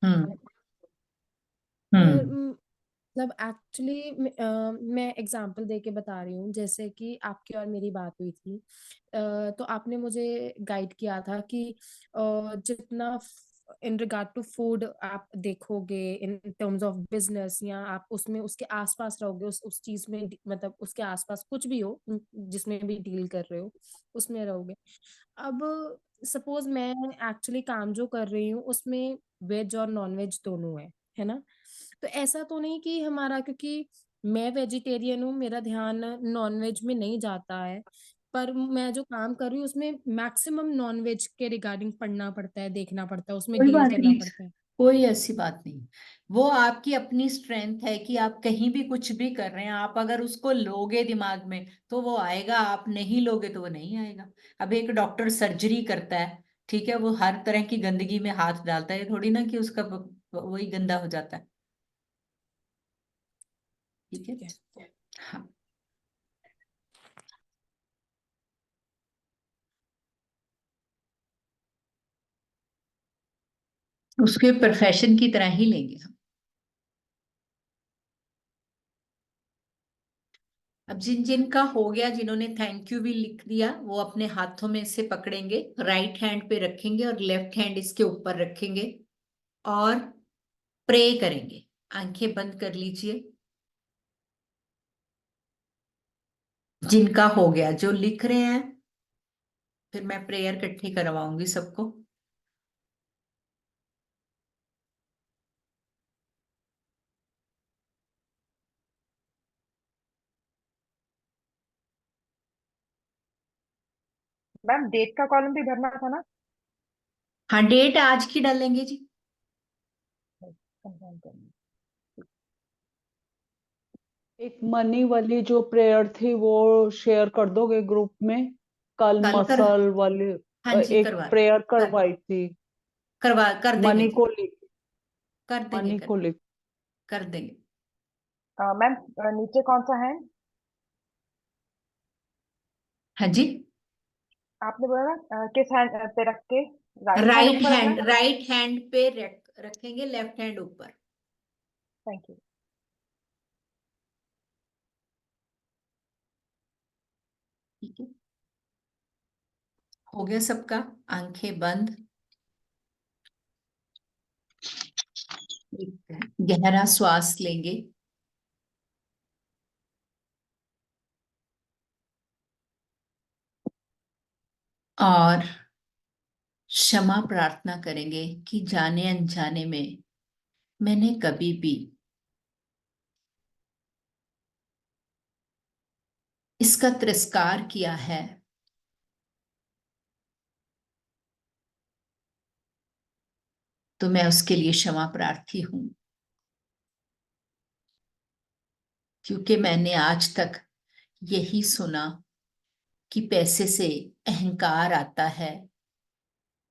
हम्म। और हम्म। मतलब एक्चुअली मैं एग्जांपल दे के बता रही हूँ, जैसे कि आपकी और मेरी बात हुई थी। तो आपने मुझे गाइड किया था कि जितना इन रिगार्ड टू फूड आप देखोगे इन टर्म्स ऑफ बिजनेस, या आप उसमें उसके आसपास रहोगे, उस चीज में मतलब उसके आसपास कुछ भी हो जिसमें भी डील कर रहे हो उसमें रहोगे। अब सपोज मैं एक्चुअली काम जो कर रही हूँ उसमें वेज और नॉन वेज दोनों है ना। तो ऐसा तो नहीं कि हमारा, क्योंकि मैं वेजिटेरियन हूँ, मेरा ध्यान नॉन वेज में नहीं जाता है, पर मैं जो काम कर रही हूँ उसमें मैक्सिमम नॉन वेज के रिगार्डिंग पढ़ना पड़ता है, देखना पड़ता है, उसमें कोई डील बात करना नहीं, पड़ता है। कोई ऐसी बात नहीं। वो आपकी अपनी स्ट्रेंथ है कि आप कहीं भी कुछ भी कर रहे हैं, आप अगर उसको लोगे दिमाग में तो वो आएगा, आप नहीं लोगे तो वो नहीं आएगा। अब एक डॉक्टर सर्जरी करता है, ठीक है, वो हर तरह की गंदगी में हाथ डालता है, ये थोड़ी ना कि उसका वही गंदा हो जाता है। ठीक है। ठीक है। हाँ, उसके प्रोफेशन की तरह ही लेंगे हम। अब जिन जिन का हो गया, जिन्होंने थैंक यू भी लिख दिया, वो अपने हाथों में से पकड़ेंगे, राइट हैंड पे रखेंगे और लेफ्ट हैंड इसके ऊपर रखेंगे और प्रे करेंगे। आंखें बंद कर लीजिए। जिनका हो गया, जो लिख रहे हैं, फिर मैं प्रेयर इकट्ठी करवाऊंगी सबको। मैम डेट का कॉलम भी भरना था ना? हाँ, डेट आज की डालेंगे जी। कंफर्म करना। एक मनी वाली जो प्रेयर थी वो शेयर कर दोगे ग्रुप में? कल कल कर, मसल वाली हाँ जी, एक करवा, प्रेयर कर करवाई थी। करवा कर देंगे मनी जी। को लिख कर देंगे, मनी कर को देंगे, लिख कर देंगे। मैम नीचे कौन सा है? हाँ जी। आपने बोला ना किस हैंड पे रख के? राइट हैंड राइट ऊपर रखना हैंड, है। राइट हैंड पे रखेंगे, लेफ्ट हैंड ऊपर। Thank you. ठीक है, हो गया सबका। आंखें बंद। एक गहरा श्वास लेंगे और क्षमा प्रार्थना करेंगे कि जाने अनजाने में मैंने कभी भी इसका तिरस्कार किया है, तो मैं उसके लिए क्षमा प्रार्थी हूं। क्योंकि मैंने आज तक यही सुना कि पैसे से अहंकार आता है,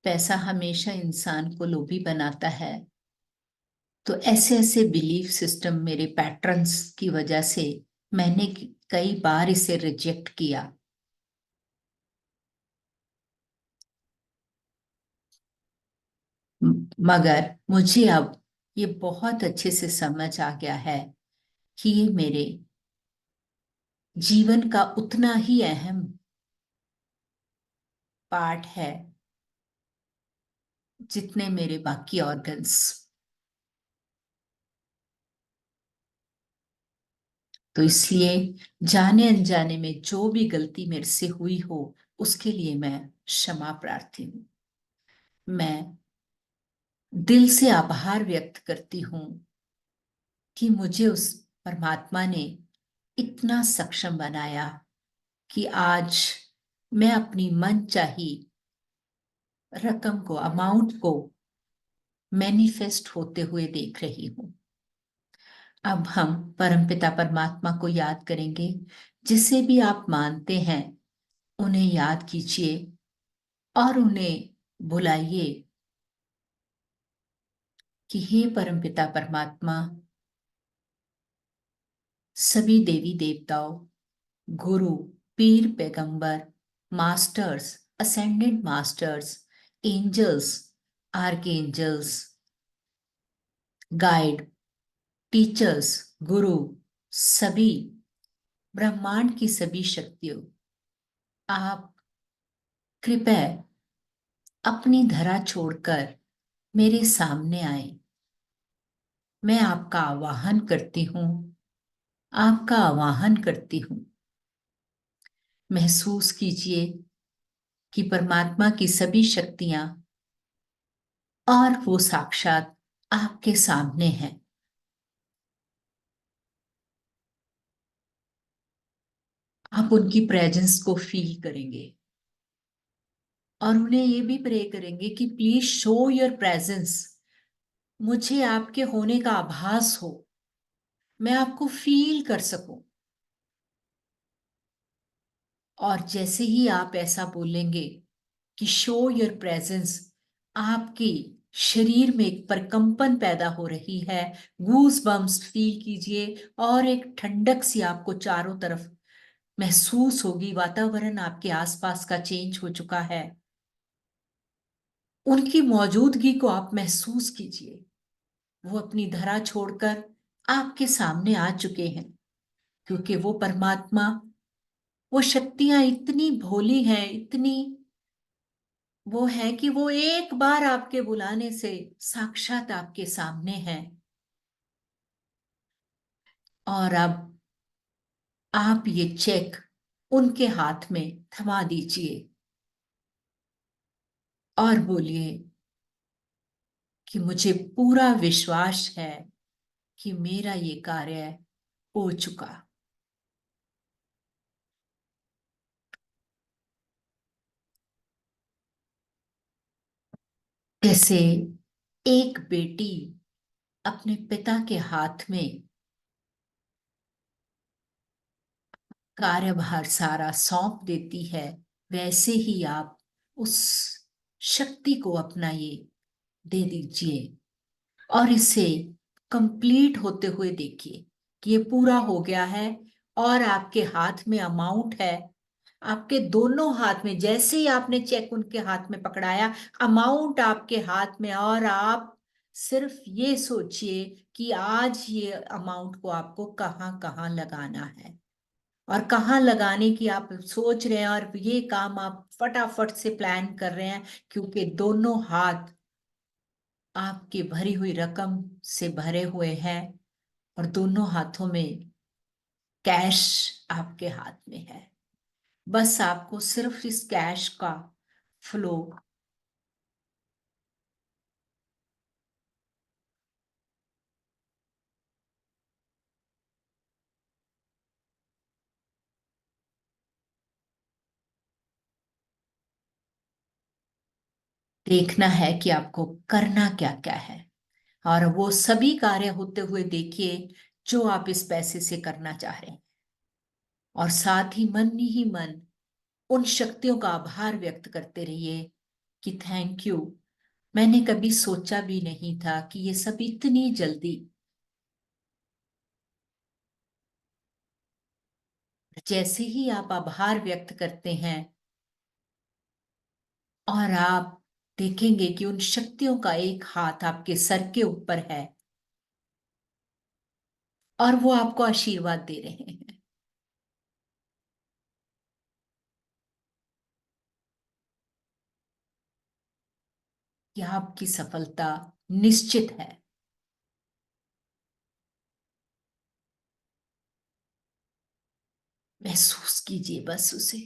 पैसा हमेशा इंसान को लोभी बनाता है। तो ऐसे ऐसे बिलीफ सिस्टम, मेरे पैटर्न्स की वजह से मैंने कई बार इसे रिजेक्ट किया। मगर मुझे अब ये बहुत अच्छे से समझ आ गया है कि ये मेरे जीवन का उतना ही अहम पार्ट है जितने मेरे बाकी ऑर्गन्स। तो इसलिए जाने अनजाने में जो भी गलती मेरे से हुई हो, उसके लिए मैं क्षमा प्रार्थी हूं। मैं दिल से आभार व्यक्त करती हूं कि मुझे उस परमात्मा ने इतना सक्षम बनाया कि आज मैं अपनी मनचाही रकम को, अमाउंट को मैनिफेस्ट होते हुए देख रही हूं। अब हम परमपिता परमात्मा को याद करेंगे। जिसे भी आप मानते हैं उन्हें याद कीजिए और उन्हें बुलाइए कि हे परमपिता परमात्मा, सभी देवी देवताओं, गुरु, पीर पैगंबर, masters, ascendant masters, angels, archangels, guide, teachers, गुरु, सभी ब्रह्मांड की सभी शक्तियों, आप कृपया अपनी धरा छोड़कर मेरे सामने आए। मैं आपका आवाहन करती हूँ, आपका आवाहन करती हूँ। महसूस कीजिए कि परमात्मा की सभी शक्तियां और वो साक्षात आपके सामने हैं। आप उनकी प्रेजेंस को फील करेंगे और उन्हें ये भी प्रे करेंगे कि प्लीज शो योर प्रेजेंस, मुझे आपके होने का आभास हो, मैं आपको फील कर सकूं। और जैसे ही आप ऐसा बोलेंगे कि शो योर प्रेजेंस, आपकी शरीर में एक प्रकंपन पैदा हो रही है, गूज बम्स फील कीजिए और एक ठंडक सी आपको चारों तरफ महसूस होगी। वातावरण आपके आसपास का चेंज हो चुका है, उनकी मौजूदगी को आप महसूस कीजिए। वो अपनी धरा छोड़कर आपके सामने आ चुके हैं, क्योंकि वो परमात्मा, वो शक्तियां इतनी भोली हैं, इतनी वो है कि वो एक बार आपके बुलाने से साक्षात आपके सामने है। और अब आप ये चेक उनके हाथ में थमा दीजिए और बोलिए कि मुझे पूरा विश्वास है कि मेरा ये कार्य हो चुका। जैसे एक बेटी अपने पिता के हाथ में कार्यभार सारा सौंप देती है, वैसे ही आप उस शक्ति को अपना ये दे दीजिए और इसे कंप्लीट होते हुए देखिए कि ये पूरा हो गया है। और आपके हाथ में अमाउंट है, आपके दोनों हाथ में, जैसे ही आपने चेक उनके हाथ में पकड़ाया, अमाउंट आपके हाथ में। और आप सिर्फ ये सोचिए कि आज ये अमाउंट को आपको कहाँ कहाँ लगाना है और कहाँ लगाने की आप सोच रहे हैं, और ये काम आप फटाफट से प्लान कर रहे हैं, क्योंकि दोनों हाथ आपकी भरी हुई रकम से भरे हुए हैं और दोनों हाथों में कैश आपके हाथ में है। बस आपको सिर्फ इस कैश का फ्लो देखना है कि आपको करना क्या क्या है, और वो सभी कार्य होते हुए देखिए जो आप इस पैसे से करना चाह रहे हैं। और साथ ही मन उन शक्तियों का आभार व्यक्त करते रहिए कि थैंक यू, मैंने कभी सोचा भी नहीं था कि ये सब इतनी जल्दी। जैसे ही आप आभार व्यक्त करते हैं और आप देखेंगे कि उन शक्तियों का एक हाथ आपके सर के ऊपर है और वो आपको आशीर्वाद दे रहे हैं कि आपकी सफलता निश्चित है। महसूस कीजिए बस उसे।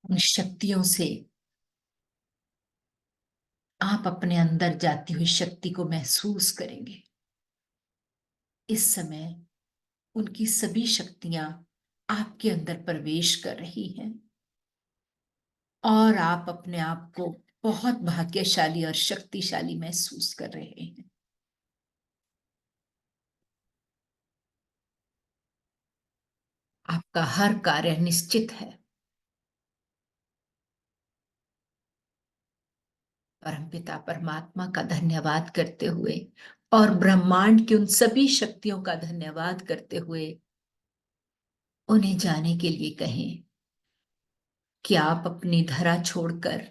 उन शक्तियों से आप अपने अंदर जाती हुई शक्ति को महसूस करेंगे। इस समय उनकी सभी शक्तियां आपके अंदर प्रवेश कर रही हैं और आप अपने आप को बहुत भाग्यशाली और शक्तिशाली महसूस कर रहे हैं। आपका हर कार्य निश्चित है। परमपिता परमात्मा का धन्यवाद करते हुए और ब्रह्मांड की उन सभी शक्तियों का धन्यवाद करते हुए उन्हें जाने के लिए कहें कि आप अपनी धरा छोड़कर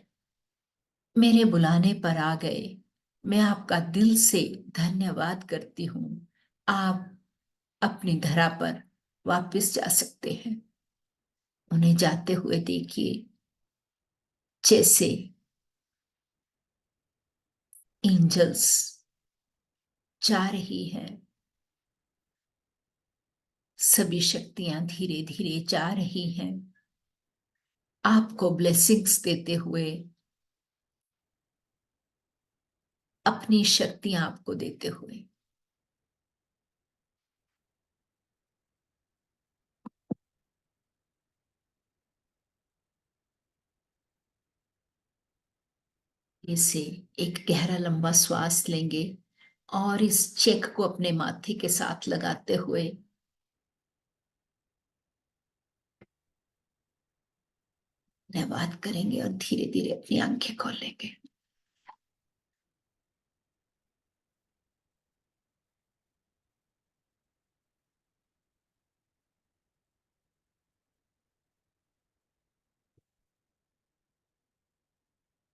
मेरे बुलाने पर आ गए। मैं आपका दिल से धन्यवाद करती हूँ। आप अपनी धरा पर वापस जा सकते हैं। उन्हें जाते हुए देखिए, जैसे एंजल्स जा रही हैं। सभी शक्तियां धीरे धीरे जा रही हैं, आपको ब्लेसिंग्स देते हुए, अपनी शक्तियां आपको देते हुए। इसे एक गहरा लंबा श्वास लेंगे और इस चेक को अपने माथे के साथ लगाते हुए धन्यवाद करेंगे और धीरे धीरे अपनी आंखें खोलेंगे।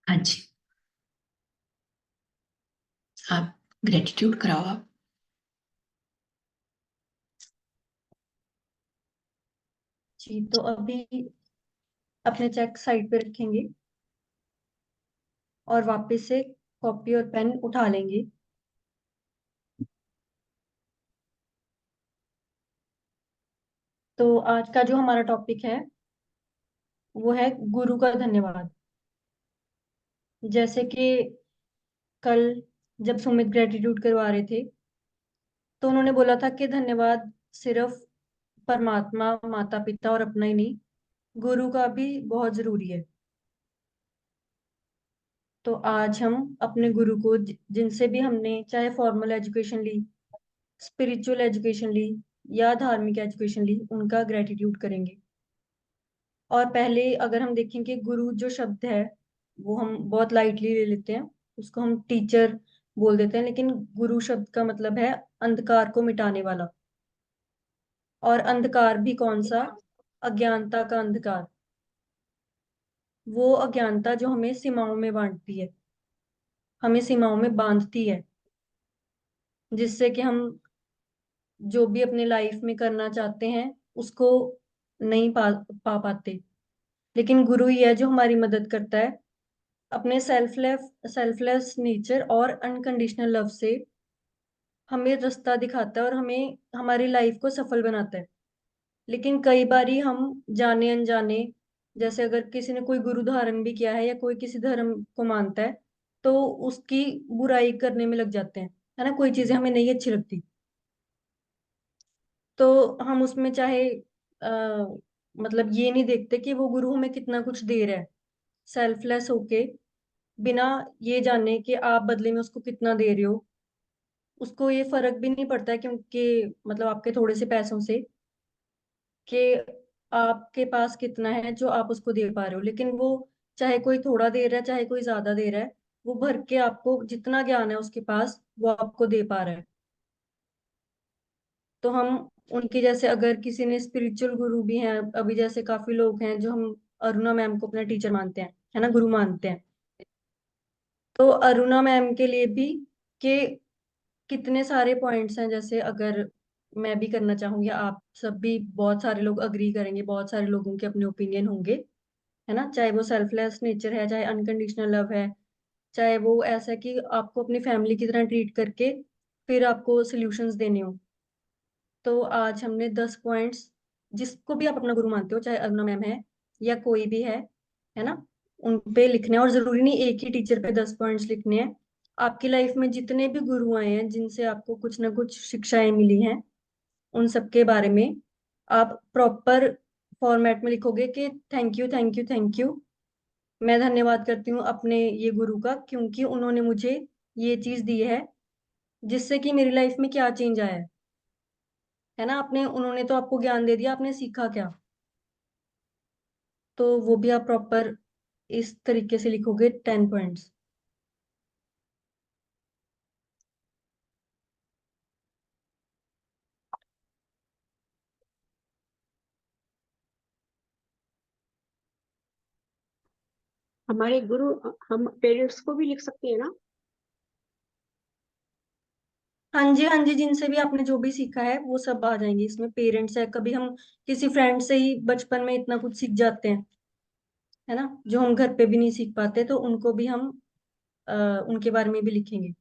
हाँ जी, आप ग्रेटिट्यूड कराओ आप। जी, तो अभी अपने चेक साइड पे रखेंगे और वापस से कॉपी और पेन उठा लेंगे। तो आज का जो हमारा टॉपिक है वो है गुरु का धन्यवाद। जैसे कि कल जब सुमित ग्रेटिट्यूड करवा रहे थे तो उन्होंने बोला था कि धन्यवाद सिर्फ परमात्मा, माता पिता और अपना ही नहीं, गुरु का भी बहुत जरूरी है। तो आज हम अपने गुरु को जिनसे भी हमने चाहे फॉर्मल एजुकेशन ली, स्पिरिचुअल एजुकेशन ली या धार्मिक एजुकेशन ली, उनका ग्रेटिट्यूड करेंगे। और पहले अगर हम देखें कि गुरु जो शब्द है वो हम बहुत लाइटली ले लेते हैं, उसको हम टीचर बोल देते हैं, लेकिन गुरु शब्द का मतलब है अंधकार को मिटाने वाला। और अंधकार भी कौन सा? अज्ञानता का अंधकार। वो अज्ञानता जो हमें सीमाओं में बांटती है, हमें सीमाओं में बांधती है, जिससे कि हम जो भी अपने लाइफ में करना चाहते हैं उसको नहीं पा पाते। लेकिन गुरु ही है जो हमारी मदद करता है अपने सेल्फलेस नेचर और अनकंडीशनल लव से, हमें रास्ता दिखाता है और हमें हमारी लाइफ को सफल बनाता है। लेकिन कई बारी हम जाने अनजाने, जैसे अगर किसी ने कोई गुरु धारण भी किया है या कोई किसी धर्म को मानता है, तो उसकी बुराई करने में लग जाते हैं, है ना। कोई चीजें हमें नहीं अच्छी लगती तो हम उसमें चाहे मतलब ये नहीं देखते कि वो गुरु हमें कितना कुछ दे रहा है, सेल्फलेस होके, बिना ये जाने कि आप बदले में उसको कितना दे रहे हो। उसको ये फर्क भी नहीं पड़ता है क्योंकि मतलब आपके थोड़े से पैसों से, कि आपके पास कितना है जो आप उसको दे पा रहे हो। लेकिन वो चाहे कोई थोड़ा दे रहा है चाहे कोई ज्यादा दे रहा है, वो भर के आपको जितना ज्ञान है उसके पास वो आपको दे पा रहा है। तो हम उनके जैसे, अगर किसी ने स्पिरिचुअल गुरु भी हैं, अभी जैसे काफी लोग हैं जो हम अरुणा मैम को अपना टीचर मानते हैं, है ना, गुरु मानते हैं। तो अरुणा मैम के लिए भी कि कितने सारे पॉइंट्स हैं, जैसे अगर मैं भी करना चाहूँ या आप सब भी, बहुत सारे लोग अग्री करेंगे, बहुत सारे लोगों के अपने ओपिनियन होंगे, है ना। चाहे वो सेल्फलेस नेचर है, चाहे अनकंडीशनल लव है, चाहे वो ऐसा है कि आपको अपनी फैमिली की तरह ट्रीट करके फिर आपको सॉल्यूशंस देने हो। तो आज हमने 10 पॉइंट्स, जिसको भी आप अपना गुरु मानते हो, चाहे अरुणा मैम है या कोई भी है ना, उन पे लिखने हैं। और जरूरी नहीं एक ही टीचर पे 10 पॉइंट्स लिखने हैं। आपकी लाइफ में जितने भी गुरु आए हैं जिनसे आपको कुछ ना कुछ शिक्षाएं मिली हैं, उन सबके बारे में आप प्रॉपर फॉर्मेट में लिखोगे कि thank you, thank you, thank you. मैं धन्यवाद करती हूँ अपने ये गुरु का, क्योंकि उन्होंने मुझे ये चीज दी है जिससे कि मेरी लाइफ में क्या चेंज आया है ना। आपने, उन्होंने तो आपको ज्ञान दे दिया, आपने सीखा क्या? तो वो भी आप प्रॉपर इस तरीके से लिखोगे 10 पॉइंट्स। हमारे गुरु हम पेरेंट्स को भी लिख सकते हैं ना? हाँ जी, जिनसे भी आपने जो भी सीखा है वो सब आ जाएंगे इसमें। पेरेंट्स है, कभी हम किसी फ्रेंड से ही बचपन में इतना कुछ सीख जाते हैं, है ना, जो हम घर पे भी नहीं सीख पाते, तो उनको भी हम अ, उनके बारे में भी लिखेंगे।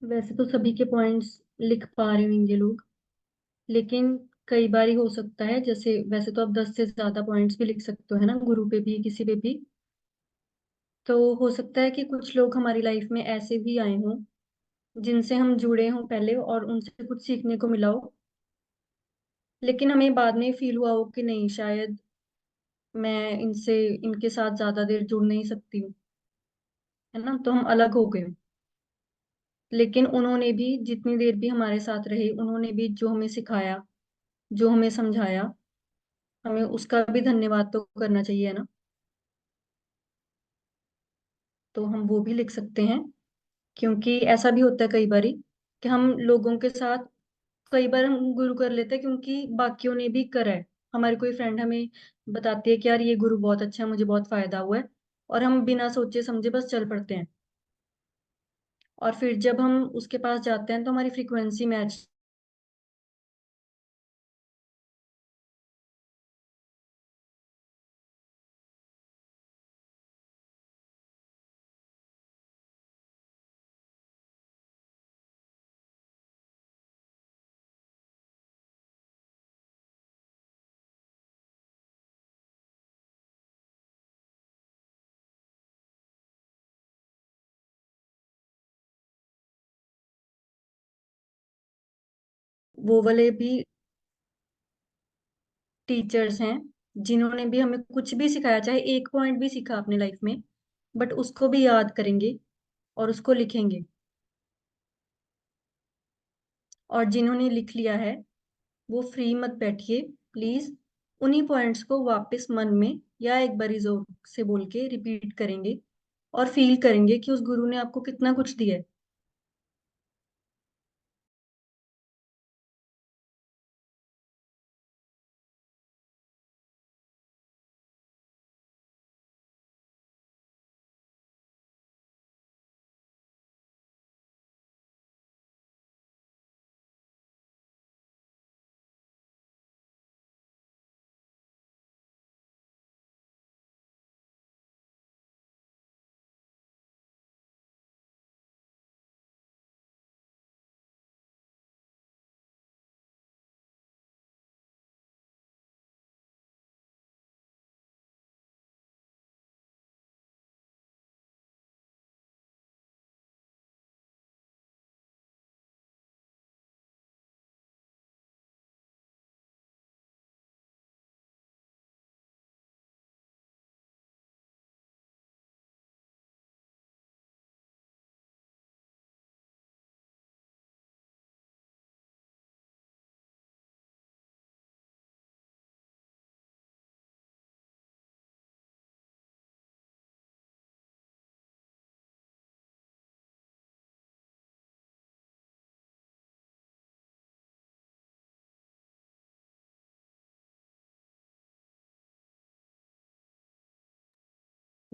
वैसे तो सभी के पॉइंट्स लिख पा रहे होंगे लोग, लेकिन कई बार ही हो सकता है, जैसे वैसे तो आप 10 से ज्यादा पॉइंट्स भी लिख सकते हो, है ना, गुरु पे भी, किसी पे भी। तो हो सकता है कि कुछ लोग हमारी लाइफ में ऐसे भी आए हों जिनसे हम जुड़े हों पहले और उनसे कुछ सीखने को मिला हो, लेकिन हमें बाद में फील हुआ हो कि नहीं, शायद मैं इनके साथ ज्यादा देर जुड़ नहीं सकती हूँ, है ना, तो हम अलग हो गए। लेकिन उन्होंने भी जितनी देर भी हमारे साथ रहे, उन्होंने भी जो हमें सिखाया, जो हमें समझाया, हमें उसका भी धन्यवाद तो करना चाहिए, है ना। तो हम वो भी लिख सकते हैं, क्योंकि ऐसा भी होता है कई बारी कि हम लोगों के साथ, कई बार हम गुरु कर लेते हैं क्योंकि बाकियों ने भी करा है। हमारी कोई फ्रेंड हमें बताती है कि यार ये गुरु बहुत अच्छा है, मुझे बहुत फायदा हुआ है, और हम बिना सोचे समझे बस चल पड़ते हैं। और फिर जब हम उसके पास जाते हैं तो हमारी फ्रीक्वेंसी मैच। वो वाले भी टीचर्स हैं जिन्होंने भी हमें कुछ भी सिखाया, चाहे एक पॉइंट भी सीखा अपने लाइफ में, बट उसको भी याद करेंगे और उसको लिखेंगे। और जिन्होंने लिख लिया है वो फ्री मत बैठिए प्लीज, उन्हीं पॉइंट्स को वापस मन में या एक बारी जोर से बोल के रिपीट करेंगे और फील करेंगे कि उस गुरु ने आपको कितना कुछ दिया है।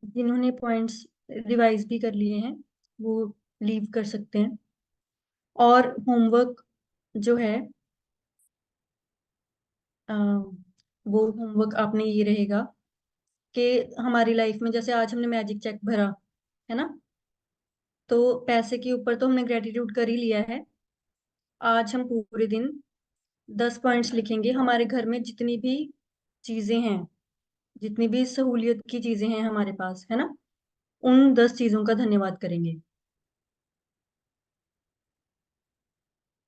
जिन्होंने पॉइंट्स रिवाइज भी कर लिए हैं वो लीव कर सकते हैं। और होमवर्क जो है, अ, वो होमवर्क आपने ये रहेगा कि हमारी लाइफ में जैसे आज हमने मैजिक चेक भरा, है ना, तो पैसे के ऊपर तो हमने ग्रेटिट्यूड कर ही लिया है। आज हम पूरे दिन 10 पॉइंट्स लिखेंगे, हमारे घर में जितनी भी चीजें हैं, जितनी भी सहूलियत की चीजें हैं हमारे पास, है ना, उन 10 चीजों का धन्यवाद करेंगे।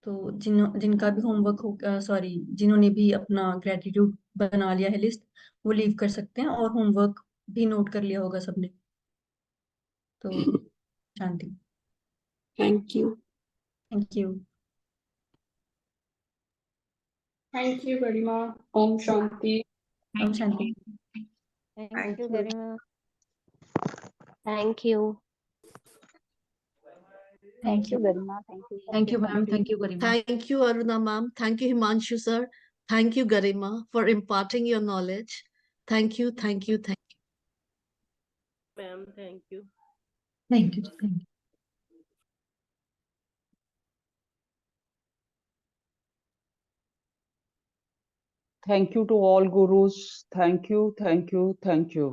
तो जिनका भी होमवर्क हो, सॉरी, जिन्होंने भी अपना ग्रेटिट्यूड बना लिया है लिस्ट, वो लीव कर सकते हैं, और होमवर्क भी नोट कर लिया होगा सबने। तो शांति। Thank you. Thank you. Thank you Garima. ओम शांति। ओम शांति। Thank you, thank you. Garima. Thank you. Thank you, Garima. Thank you, thank you ma'am, Shanti. Thank you Garima. Thank you, Aruna ma'am. Thank you, Himanshu sir. Thank you, Garima, for imparting your knowledge. Thank you, thank you, thank you. Ma'am thank you. Thank you, thank you. Thank you to all gurus. Thank you, thank you, thank you.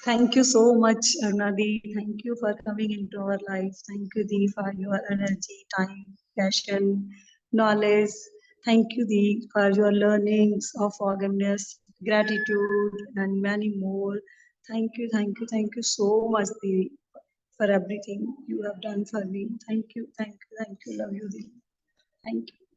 Thank you so much, Arnadi. Thank you for coming into our life. Thank you, Dee, for your energy, time, passion, knowledge. Thank you, Dee, for your learnings of forgiveness, gratitude, and many more. Thank you so much, Dee, for everything you have done for me. Thank you. Love you, Dee. Thank you.